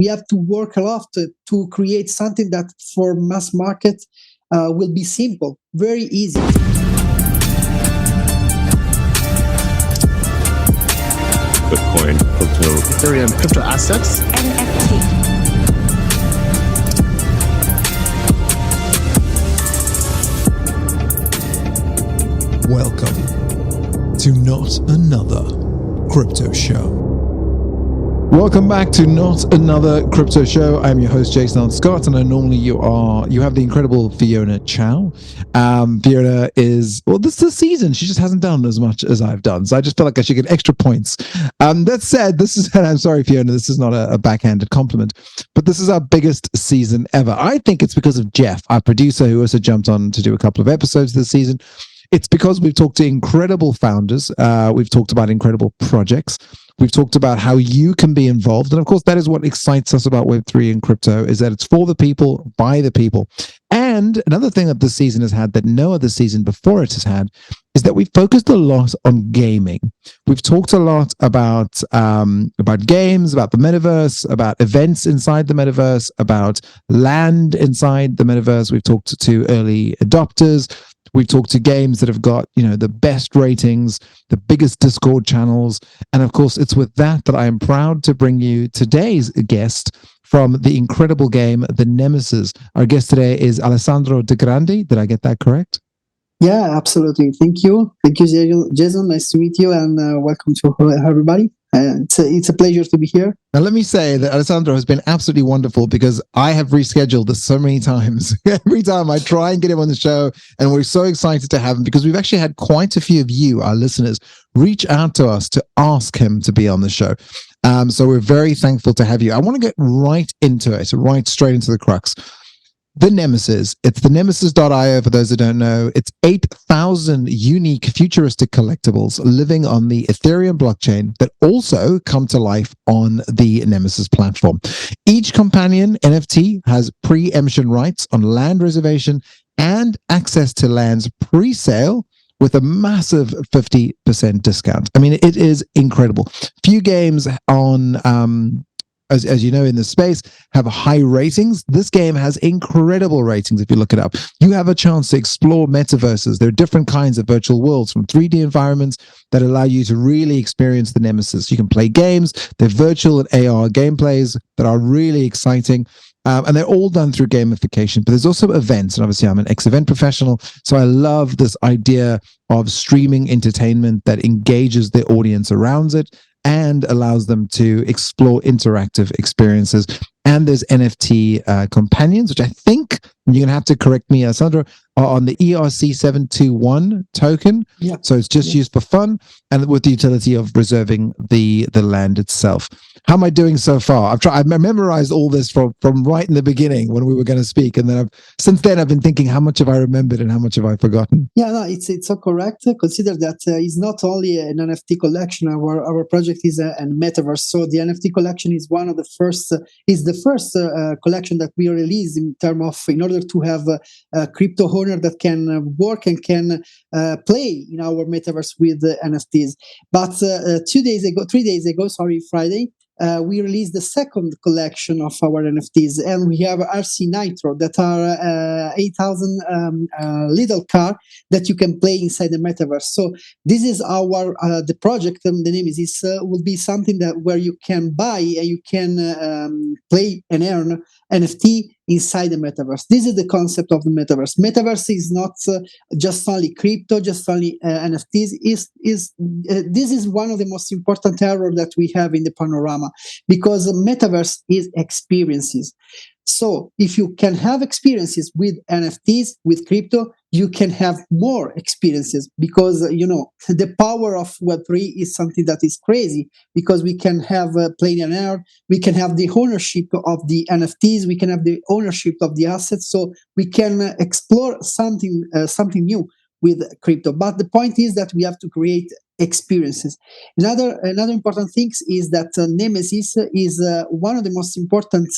We have to work a lot to create something that for mass market will be simple, very easy. Bitcoin, crypto, Ethereum, crypto assets, NFT. Welcome to Not Another Crypto Show. Welcome back to Not Another Crypto Show. I'm your host, Allan Scott, and I normally you have the incredible Fiona Chow. Fiona is, well, this is the season. She just hasn't done as much as I've done, so I just felt like I should get extra points. That said, this is, and I'm sorry, Fiona, this is not a backhanded compliment, but this is our biggest season ever. I think it's because of Jeff, our producer, who also jumped on to do a couple of episodes this season. It's because we've talked to incredible founders. We've talked about incredible projects. We've talked about how you can be involved. And of course, that is what excites us about Web3 and crypto, is that it's for the people, by the people. And another thing that this season has had that no other season before it has had is that we've focused a lot on gaming. We've talked a lot about games, about the metaverse, about events inside the metaverse, about land inside the metaverse. We've talked to early adopters. We've talked to games that have got, the best ratings, the biggest Discord channels. And of course, it's with that I am proud to bring you today's guest from the incredible game, The Nemesis. Our guest today is Alessandro De Grandi. Did I get that correct? Yeah, absolutely. Thank you. Thank you, Jason. Nice to meet you, and welcome to everybody. It's a pleasure to be here. Now, let me say that Alessandro has been absolutely wonderful because I have rescheduled this so many times. Every time I try and get him on the show, and we're so excited to have him because we've actually had quite a few of you, our listeners, reach out to us to ask him to be on the show. So we're very thankful to have you. I want to get right into it, right straight into the crux. The Nemesis. It's the nemesis.io for those that don't know. It's 8,000 unique futuristic collectibles living on the Ethereum blockchain that also come to life on the Nemesis platform. Each companion NFT has preemption rights on land reservation and access to lands pre-sale with a massive 50% discount. I mean, it is incredible. Few games on as you know, in this space, have high ratings. This game has incredible ratings if you look it up. You have a chance to explore metaverses. There are different kinds of virtual worlds, from 3D environments that allow you to really experience the Nemesis. You can play games. They're virtual and AR gameplays that are really exciting. And they're all done through gamification, but there's also events. And obviously, I'm an ex-event professional, so I love this idea of streaming entertainment that engages the audience around it and allows them to explore interactive experiences. And there's NFT companions, which I think, you're going to have to correct me, Sandra, are on the ERC721 token. Yeah. So it's just used for fun and with the utility of reserving the land itself. How am I doing so far? I've memorized all this from right in the beginning when we were going to speak. And then since then I've been thinking, how much have I remembered and how much have I forgotten? Yeah, no, it's so correct. Consider that it's not only an NFT collection. Our project is a metaverse. So the NFT collection is one of the first, collection that we released in order to have a crypto owner that can work and can play in our metaverse with NFTs. But 3 days ago, Friday, we released the second collection of our NFTs, and we have RC Nitro that are 8,000 little car that you can play inside the metaverse. So this is our the project. The Nemesis will be something that where you can buy and you can play and earn NFT inside the metaverse. This is the concept of the metaverse. Metaverse is not just only crypto, just only NFTs. This is one of the most important errors that we have in the panorama, because the metaverse is experiences. So if you can have experiences with NFTs, with crypto, you can have more experiences, because the power of Web3 is something that is crazy, because we can have play and earn, we can have the ownership of the NFTs, we can have the ownership of the assets, so we can explore something new with crypto. But the point is that we have to create experiences. Another important thing is that Nemesis is one of the most important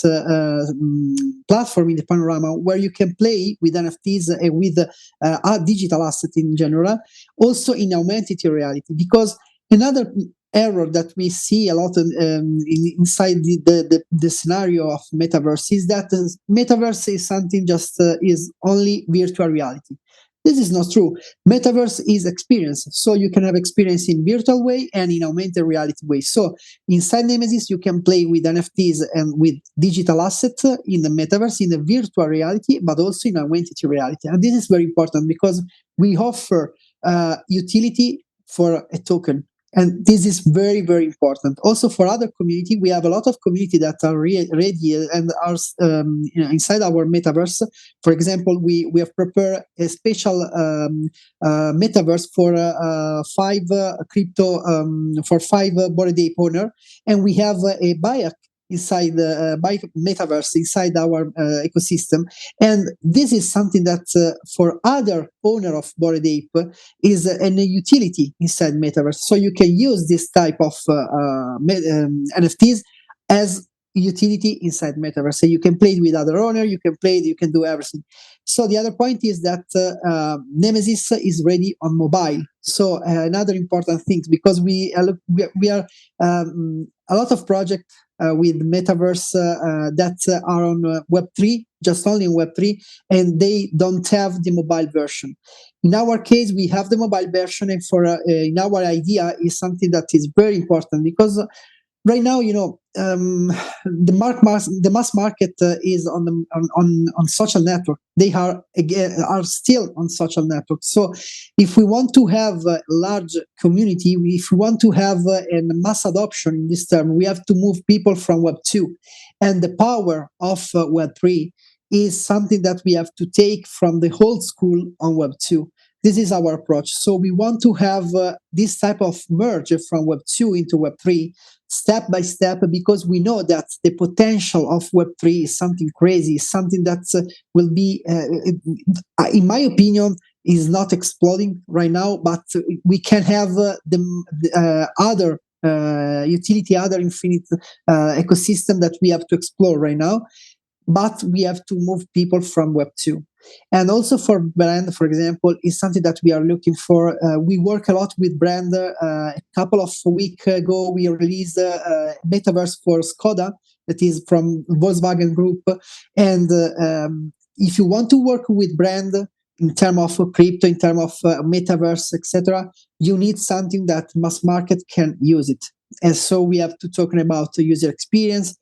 platform in the panorama, where you can play with NFTs and with digital assets in general, also in augmented reality. Because another error that we see a lot inside the scenario of metaverse is that metaverse is something just is only virtual reality. This is not true. Metaverse is experience. So you can have experience in virtual way and in augmented reality way. So inside Nemesis, you can play with NFTs and with digital assets in the metaverse, in the virtual reality, but also in augmented reality. And this is very important because we offer utility for a token. And this is very, very important. Also for other community, we have a lot of community that are ready and are inside our metaverse. For example, we have prepared a special metaverse for 5 crypto for 5 Bored Ape owner, and we have a buyer inside the metaverse inside our ecosystem. And this is something that for other owner of Bored Ape is a utility inside metaverse. So you can use this type of NFTs as utility inside metaverse. So you can play it with other owner, you can play it, you can do everything. So the other point is that Nemesis is ready on mobile. So another important thing, because we are a lot of projects with metaverse that are on Web3, just only in Web3, and they don't have the mobile version. In our case, we have the mobile version, and for in our idea is something that is very important because right now, the mass market is on social network. They are still on social network. So, if we want to have a large community, if we want to have a mass adoption in this term, we have to move people from Web 2, and the power of Web 3 is something that we have to take from the old school on Web 2. This is our approach. So we want to have this type of merge from Web 2 into Web 3 step by step, because we know that the potential of Web 3 is something crazy, something that will be, in my opinion, is not exploding right now, but we can have the other utility, other infinite ecosystem that we have to explore right now. But we have to move people from Web 2. And also for brand, for example, is something that we are looking for. We work a lot with brand. A couple of weeks ago, we released a metaverse for Skoda, that is from Volkswagen Group. And if you want to work with brand in terms of crypto, in terms of metaverse, etc., you need something that mass market can use it. And so we have to talk about user experience,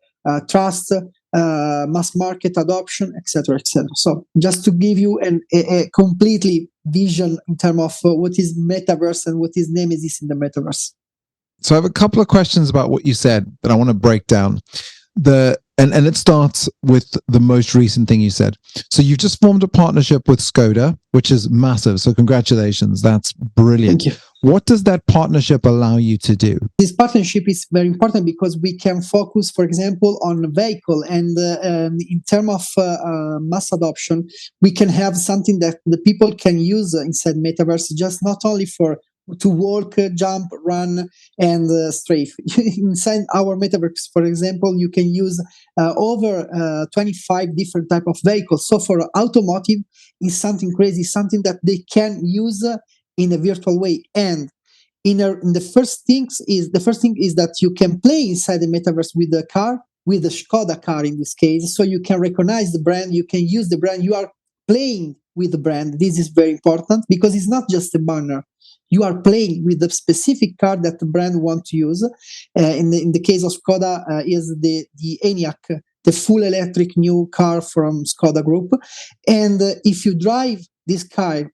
trust, mass market adoption, etc., etc. So just to give you a completely vision in terms of what is metaverse and what is Nemesis in the metaverse. So I have a couple of questions about what you said that I want to break down. And it starts with the most recent thing you said. So you've just formed a partnership with Skoda, which is massive. So congratulations. That's brilliant. Thank you. What does that partnership allow you to do? This partnership is very important because we can focus, for example, on vehicle, and in terms of mass adoption, we can have something that the people can use inside metaverse, just not only to walk, jump, run, and strafe. Inside our metaverse, for example, you can use over 25 different type of vehicles. So for automotive, is something crazy, something that they can use in a virtual way. And the first thing is that you can play inside the metaverse with the car, with the Skoda car in this case. So you can recognize the brand, you can use the brand, you are playing with the brand. This is very important because it's not just a banner. You are playing with the specific car that the brand wants to use. In the case of Skoda, is the ENIAC, the full electric new car from Skoda Group. And if you drive this car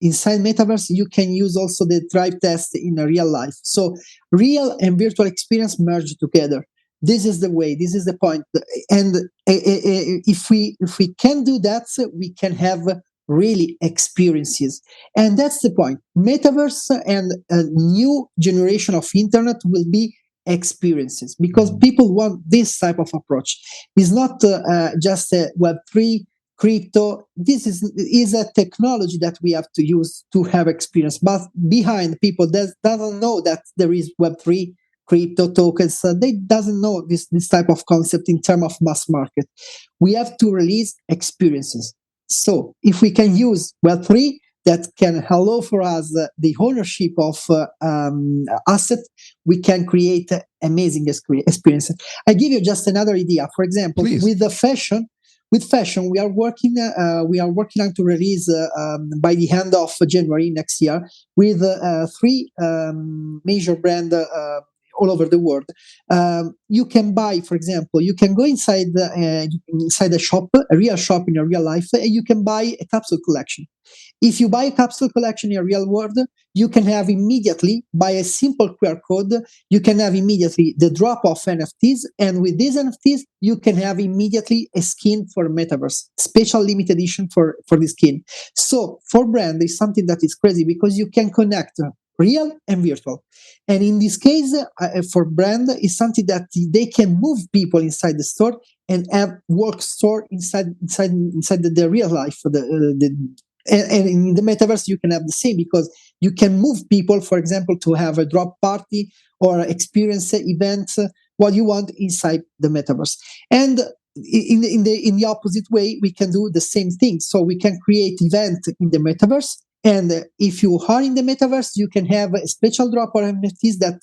inside metaverse, you can use also the drive test in real life. So real and virtual experience merge together. This is the way. This is the point. And if we can do that, we can have really experiences. And that's the point. Metaverse and a new generation of internet will be experiences, because people want this type of approach. It's not just a Web3 crypto. This is a technology that we have to use to have experience. But behind people that doesn't know that there is Web3 crypto tokens, they doesn't know this type of concept in terms of mass market. We have to release experiences. So if we can use Web3, that can allow for us the ownership of asset, we can create amazing experiences. I give you just another idea. For example, Please. with fashion, we are working on to release by the end of January next year with 3 major brands all over the world. You can buy, for example, you can go inside a shop, a real shop in a real life, and you can buy a capsule collection. If you buy a capsule collection in a real world, you can have immediately, by a simple QR code, you can have immediately the drop of NFTs. And with these NFTs, you can have immediately a skin for metaverse, special limited edition for the skin. So for brand, it's something that is crazy because you can connect real and virtual. And in this case, for brand, it's something that they can move people inside the store and have work store inside the real life, and in the metaverse, you can have the same because you can move people, for example, to have a drop party or experience events, what you want inside the metaverse. And in the opposite way, we can do the same thing. So we can create event in the metaverse. And if you are in the metaverse, you can have a special drop or NFTs that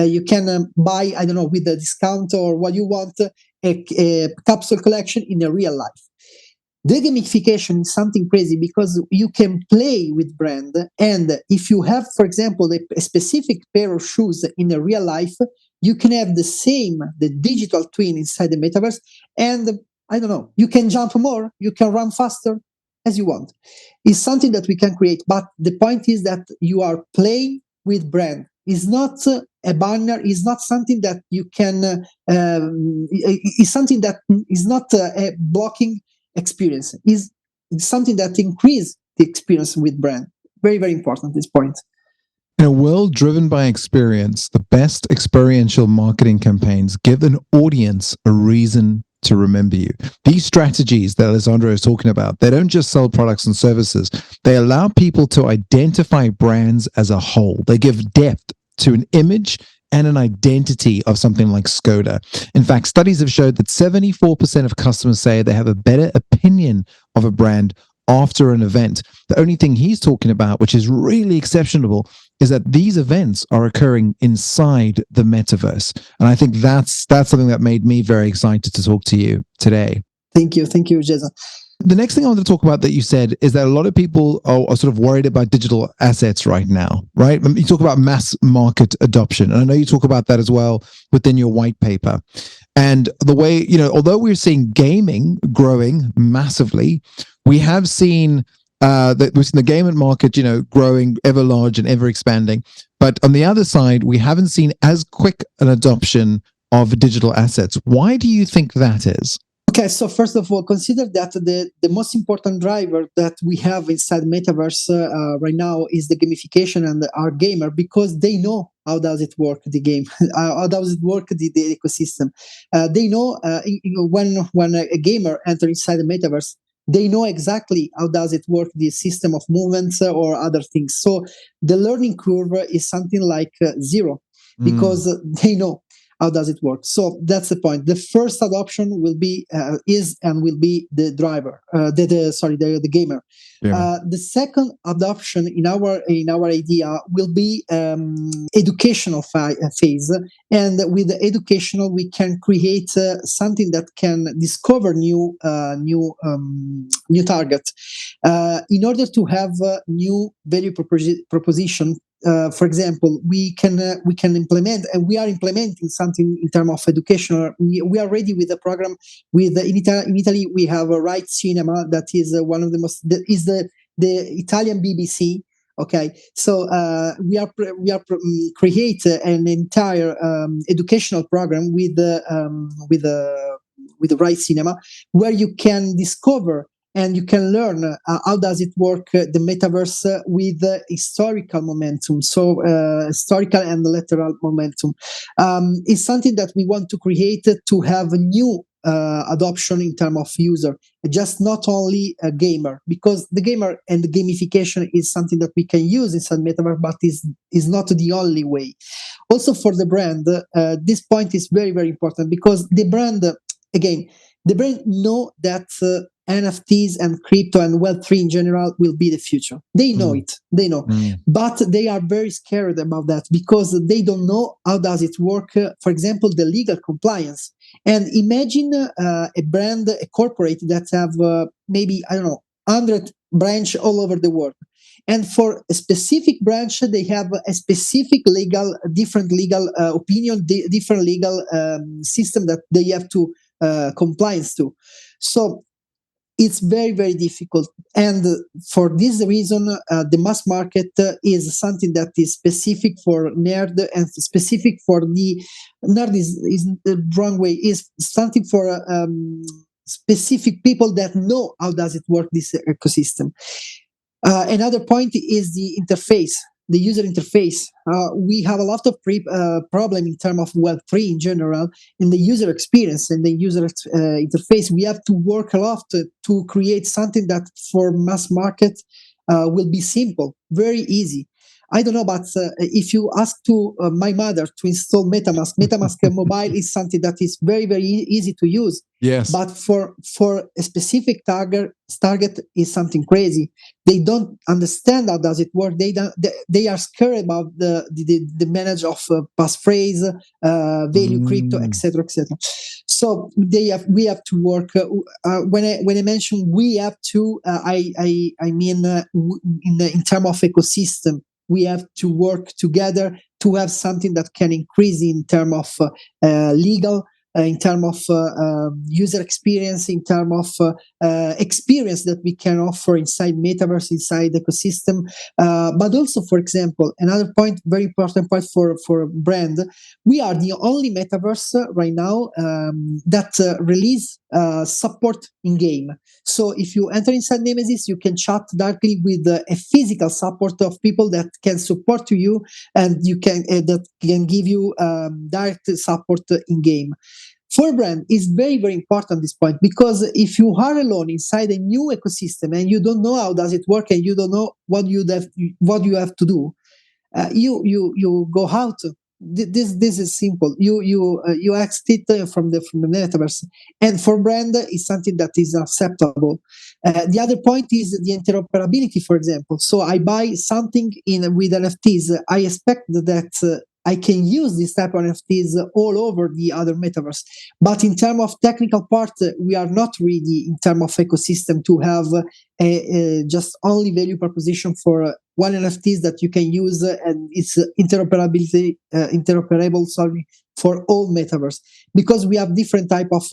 you can buy, I don't know, with a discount or what you want, a capsule collection in a real life. The gamification is something crazy because you can play with brand. And if you have, for example, a specific pair of shoes in a real life, you can have the digital twin inside the metaverse. And I don't know, you can jump more, you can run faster as you want. It's something that we can create. But the point is that you are playing with brand. It's not a banner, it's not something that you can, it's something that is not a blocking experience, is something that increases the experience with brand. Very, very important, this point. In a world driven by experience, the best experiential marketing campaigns give an audience a reason to remember you. These strategies that Alessandro is talking about, they don't just sell products and services. They allow people to identify brands as a whole. They give depth to an image and an identity of something like Skoda. In fact, studies have showed that 74% of customers say they have a better opinion of a brand after an event. The only thing he's talking about, which is really exceptional, is that these events are occurring inside the metaverse. And I think that's something that made me very excited to talk to you today. Thank you, Jason. The next thing I want to talk about that you said is that a lot of people are sort of worried about digital assets right now, right? You talk about mass market adoption, and I know you talk about that as well within your white paper. And the way, although we're seeing gaming growing massively, we have seen the gaming market, growing ever large and ever expanding. But on the other side, we haven't seen as quick an adoption of digital assets. Why do you think that is? Okay, so first of all, consider that the most important driver that we have inside Metaverse right now is the gamification and our gamer, because they know how does it work, the game, how does it work, the ecosystem. They know when a gamer enters inside the Metaverse, they know exactly how does it work, the system of movements or other things. So the learning curve is something like zero, because they know how does it work. So that's the point. The first adoption will be will be the driver, the gamer. Yeah. The second adoption in our idea will be educational phase, and with the educational we can create something that can discover new target in order to have new value proposition. For example, we can implement, and we are implementing something in terms of education. We are ready with the program. In Italy, we have a Right Cinema that is one of the most. Is the Italian BBC. Okay, so we are create an entire educational program with the Right Cinema, where you can discover and you can learn how does it work, the metaverse with historical momentum, so historical and lateral momentum. It's something that we want to create to have a new adoption in terms of user, just not only a gamer, because the gamer and the gamification is something that we can use inside metaverse, but is not the only way. Also for the brand, this point is very, very important, because the brand, again, the brand know that NFTs and crypto and Web3 in general will be the future. They know it. They know. But they are very scared about that because they don't know how does it work. For example, the legal compliance. And imagine a brand, a corporate that have maybe, I don't know, 100 branch all over the world. And for a specific branch, they have a specific different legal opinion, different legal system that they have to compliance to. So it's very, very difficult. And for this reason, the mass market is something that is specific for nerd and specific for the nerd is the wrong way, is something for specific people that know how does it work, this ecosystem. Another point is the interface, the user interface. We have a lot of problem in terms of Web3 in general, in the user experience and the user interface. We have to work a lot to create something that for mass market will be simple, very easy. I don't know, but if you ask to my mother to install MetaMask mobile is something that is very, very easy to use. Yes. But for a specific target is something crazy. They don't understand how does it work. They are scared about the manage of passphrase, value, crypto, etc., etc. So we have to work. When I mention we have to, I mean in terms of ecosystem. We have to work together to have something that can increase in terms of legal, in terms of user experience, in terms of experience that we can offer inside metaverse, inside ecosystem. But also, for example, another point, very important point for brand, we are the only metaverse right now that release support in game. So if you enter inside Nemesis, you can chat directly with a physical support of people that can support you, and you can that can give you direct support in game. For brand is very, very important at this point, because if you are alone inside a new ecosystem and you don't know how does it work and you don't know what you have to do, you go out. This is simple. You exit from the metaverse, and for brand is something that is acceptable. The other point is the interoperability. For example, so I buy something with NFTs. I expect that I can use this type of NFTs all over the other metaverse. But in terms of technical part, we are not ready in terms of ecosystem to have a just only value proposition for one NFTs that you can use, and it's interoperable, for all metaverse, because we have different type of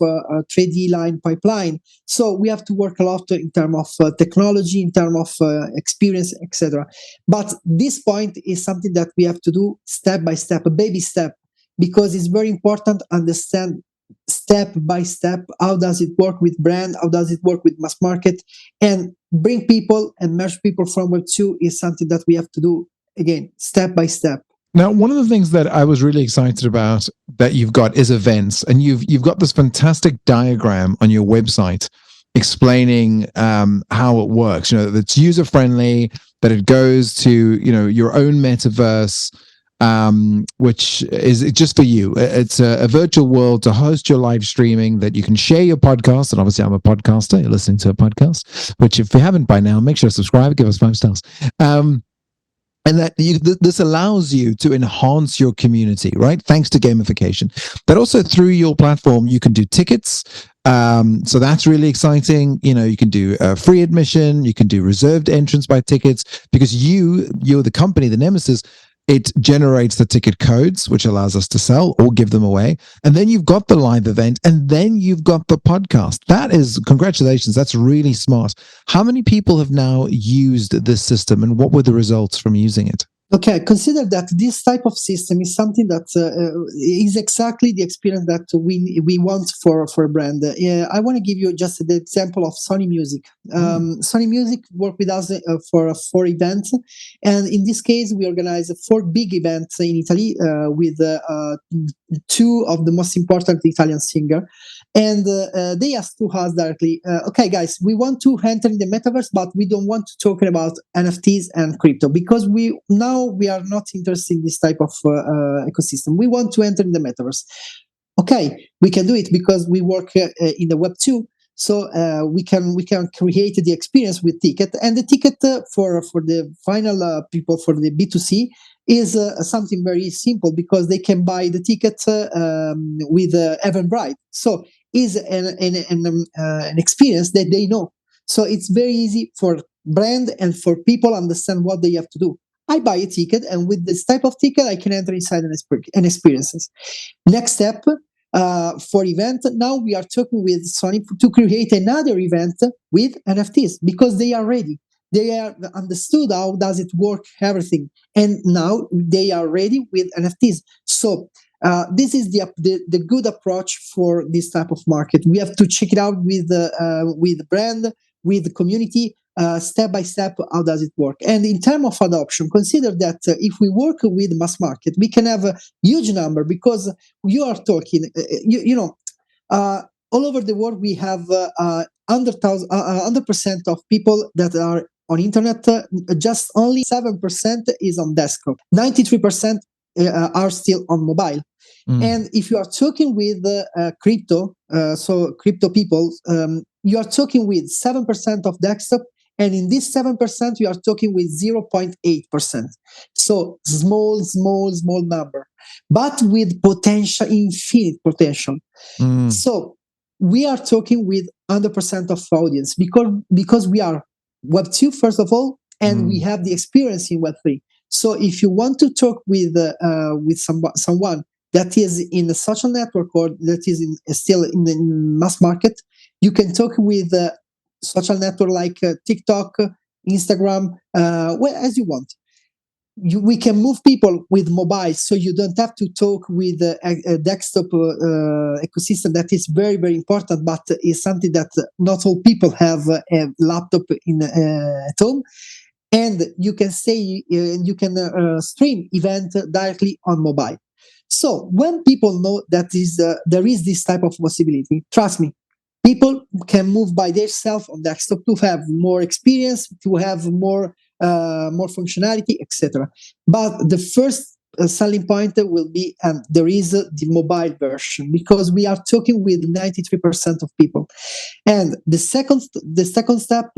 3D line pipeline. So we have to work a lot in terms of technology, in terms of experience, etc. But this point is something that we have to do step by step, a baby step, because it's very important to understand step by step how does it work with brand, how does it work with mass market, and bring people and merge people from Web2 is something that we have to do again step by step. Now, one of the things that I was really excited about that you've got is events, and you've got this fantastic diagram on your website explaining how it works. You know, that it's user friendly, that it goes to your own metaverse, which is just for you. It's a virtual world to host your live streaming, that you can share your podcast. And obviously, I'm a podcaster. You're listening to a podcast, which if you haven't by now, make sure to subscribe, give us 5 stars. And that this allows you to enhance your community, right? Thanks to gamification. But also through your platform, you can do tickets. So that's really exciting. You can do free admission. You can do reserved entrance by tickets, because you're the company, the Nemesis. It generates the ticket codes, which allows us to sell or give them away. And then you've got the live event, and then you've got the podcast. That is, congratulations. That's really smart. How many people have now used this system, and what were the results from using it? Okay, consider that this type of system is something that is exactly the experience that we want for a brand. I want to give you just the example of Sony Music. Sony Music worked with us for 4 events, and in this case, we organized 4 big events in Italy with 2 of the most important Italian singers. And they asked to us directly, okay, guys, we want to enter in the metaverse, but we don't want to talk about NFTs and crypto, because we are not interested in this type of ecosystem. We want to enter in the metaverse. Okay, we can do it because we work in the Web2. So we can create the experience with ticket, and the ticket for the final people, for the B2C, is something very simple, because they can buy the ticket with Eventbrite. So is an experience that they know. So it's very easy for brand and for people understand what they have to do. I buy a ticket, and with this type of ticket, I can enter inside an experiences. Next step, for event, now we are talking with Sony to create another event with NFTs, because they are ready. They are understood how does it work, everything, and now they are ready with NFTs. So this is the good approach for this type of market. We have to check it out with the brand, with the community, step by step, how does it work. And in terms of adoption, consider that if we work with mass market, we can have a huge number, because you are talking, all over the world we have 100% of people that are on internet. Just only 7% is on desktop. 93% are still on mobile. And if you are talking with crypto, so crypto people, you are talking with 7% of desktop, and in this 7%, you are talking with 0.8%. So small number, but with potential, infinite potential. So we are talking with 100% of audience, because we are Web2 first of all, and we have the experience in Web3. So if you want to talk with someone that is in a social network, or that is still in the mass market, you can talk with social network like TikTok, Instagram, as you want. We can move people with mobile, so you don't have to talk with a desktop ecosystem that is very, very important, but is something that not all people have a laptop at home. And you can stream event directly on mobile. So when people know that there is this type of possibility, trust me, people can move by themselves on desktop to have more experience, to have more functionality, etc. But the first selling point will be there is the mobile version, because we are talking with 93% of people. And the second step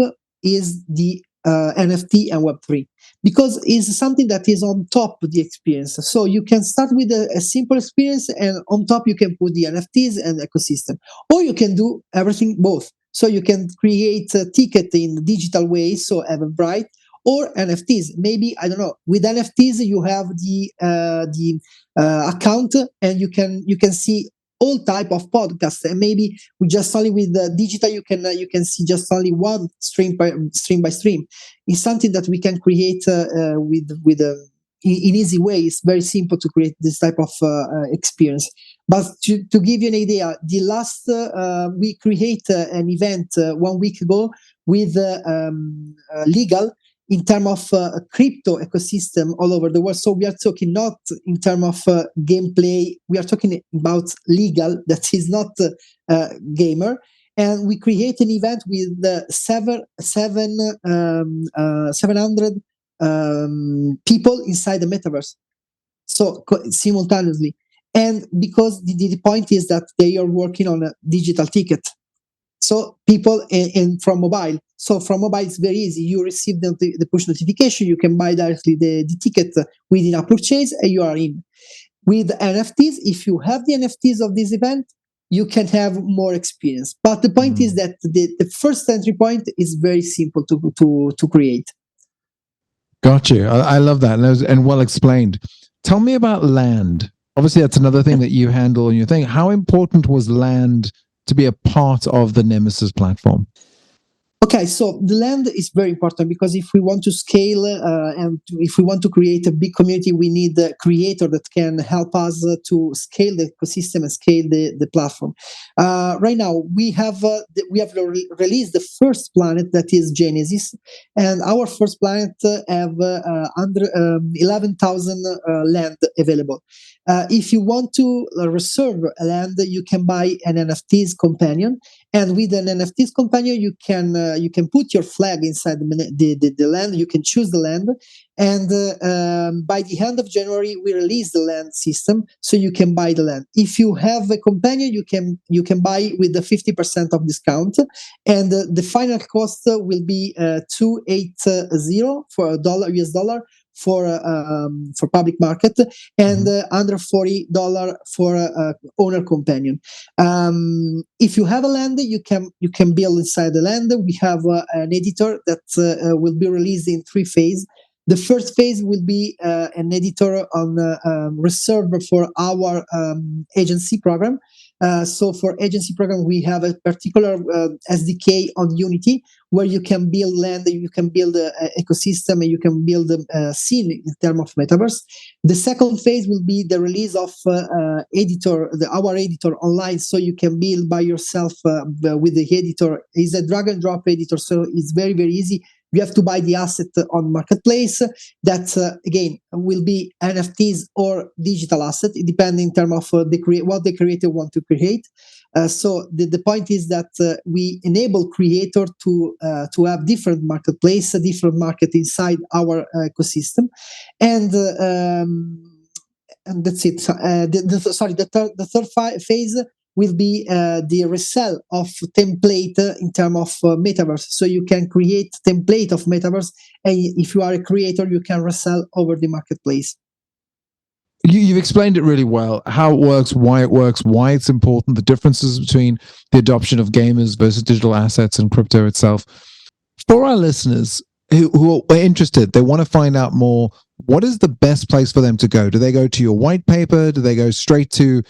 is the NFT and Web3, because it's something that is on top of the experience. So you can start with a simple experience, and on top you can put the NFTs and ecosystem, or you can do everything both. So you can create a ticket in digital way, so Eventbrite, or NFTs. Maybe, I don't know, with NFTs you have the account, and you can see all type of podcasts, and maybe we just only with the digital you can see just only one stream by stream. It's something that we can create with in easy way. It's very simple to create this type of experience. But to give you an idea, the last we create an event 1 week ago with legal, in terms of crypto ecosystem all over the world. So we are talking not in terms of gameplay, we are talking about legal, that is not gamer. And we create an event with 700 people inside the metaverse. So simultaneously. And because the point is that they are working on a digital ticket. So people from mobile. So from mobile, it's very easy. You receive the push notification. You can buy directly the ticket within a purchase, and you are in. With NFTs, if you have the NFTs of this event, you can have more experience. But the point is that the first entry point is very simple to create. Got you. I love that, and well explained. Tell me about land. Obviously, that's another thing that you handle in your thing. How important was land to be a part of the Nemesis platform? Okay, so the land is very important, because if we want to scale and if we want to create a big community, we need a creator that can help us to scale the ecosystem and scale the platform. Right now, we have released the first planet, that is Genesis, and our first planet have under 11,000 land available. If you want to reserve a land, you can buy an NFTs companion, and with an NFTs companion, you can put your flag inside the land. You can choose the land, and by the end of January, we release the land system, so you can buy the land. If you have a companion, you can buy with the 50% of discount, and the final cost will be $280 for $US for public market, and under $40 for owner companion. If you have a land, you can build inside the land. We have an editor that will be released in 3 phases. The first phase will be an editor on reserved for our agency program. So for agency program, we have a particular SDK on Unity where you can build land, you can build an ecosystem, and you can build a scene in terms of metaverse. The second phase will be the release of our editor online, so you can build by yourself with the editor. It's a drag and drop editor, so it's very, very easy. You have to buy the asset on marketplace. That again will be NFTs or digital asset, depending in terms of what the creator want to create. So the point is that we enable creator to have different marketplace, different market inside our ecosystem, and that's it. The third phase will be the resell of template in terms of metaverse. So you can create template of metaverse, and if you are a creator, you can resell over the marketplace. You've explained it really well, how it works, why it's important, the differences between the adoption of gamers versus digital assets and crypto itself. For our listeners who are interested, they want to find out more, what is the best place for them to go? Do they go to your white paper? Do they go straight to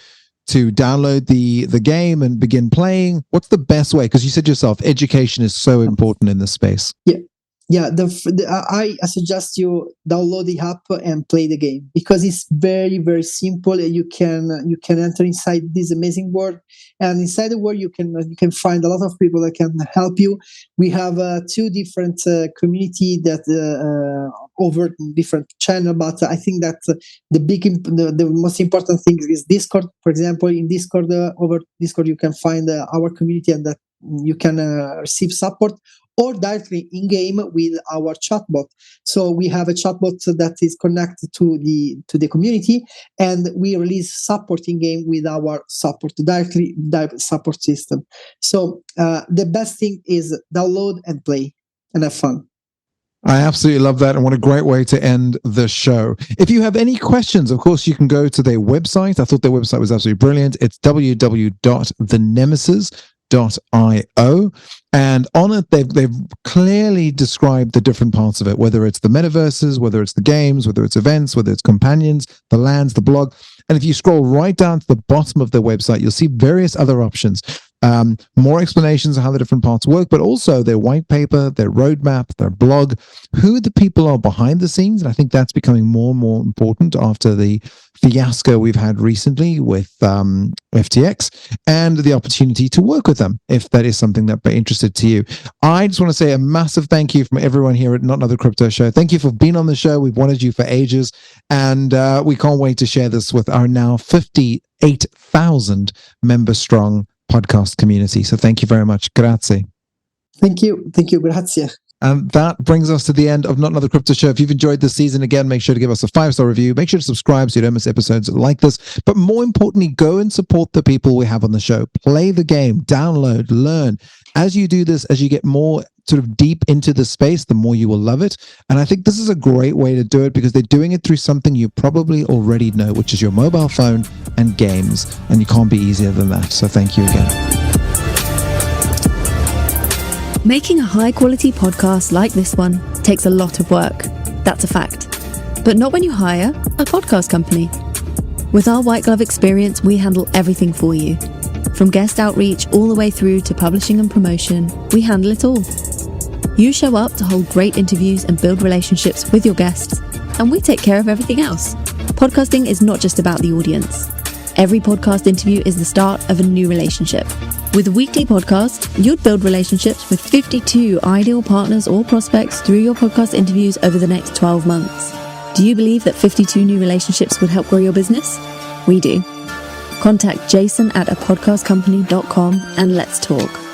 download the game and begin playing? What's the best way? Because you said yourself, education is so important in this space. Yeah, I suggest you download the app and play the game, because it's very, very simple. You can enter inside this amazing world, and inside the world you can find a lot of people that can help you. We have 2 different community that over different channel, but I think that the most important thing is Discord. For example, in Discord, over Discord you can find our community, and that you can receive support, or directly in game with our chatbot. So we have a chatbot that is connected to the community, and we release support in game with our support directly support system. So the best thing is download and play and have fun. I absolutely love that, and what a great way to end the show. If you have any questions, of course, you can go to their website. I thought their website was absolutely brilliant. It's www.thenemesis.io, and on it they've clearly described the different parts of it, whether it's the metaverses, whether it's the games, whether it's events, whether it's companions, the lands, the blog. And if you scroll right down to the bottom of their website, you'll see various other options. More explanations of how the different parts work, but also their white paper, their roadmap, their blog, who the people are behind the scenes. And I think that's becoming more and more important after the fiasco we've had recently with FTX, and the opportunity to work with them, if that is something that they're interested to you. I just want to say a massive thank you from everyone here at Not Another Crypto Show. Thank you for being on the show. We've wanted you for ages, and we can't wait to share this with our now 58,000 member strong podcast community. So thank you very much. Grazie. Thank you. Grazie. And that brings us to the end of Not Another Crypto Show. If you've enjoyed this season, again, make sure to give us a 5-star review. Make sure to subscribe so you don't miss episodes like this. But more importantly, go and support the people we have on the show. Play the game, download, learn. As you do this, as you get more sort of deep into the space, the more you will love it. And I think this is a great way to do it, because they're doing it through something you probably already know, which is your mobile phone and games. And you can't be easier than that. So thank you again. Making a high-quality podcast like this one takes a lot of work. That's a fact. But not when you hire a podcast company. With our white glove experience, we handle everything for you. From guest outreach all the way through to publishing and promotion, we handle it all. You show up to hold great interviews and build relationships with your guests, and we take care of everything else. Podcasting is not just about the audience. Every podcast interview is the start of a new relationship. With a weekly podcast, you'd build relationships with 52 ideal partners or prospects through your podcast interviews over the next 12 months. Do you believe that 52 new relationships would help grow your business? We do. Contact Jason at apodcastcompany.com and let's talk.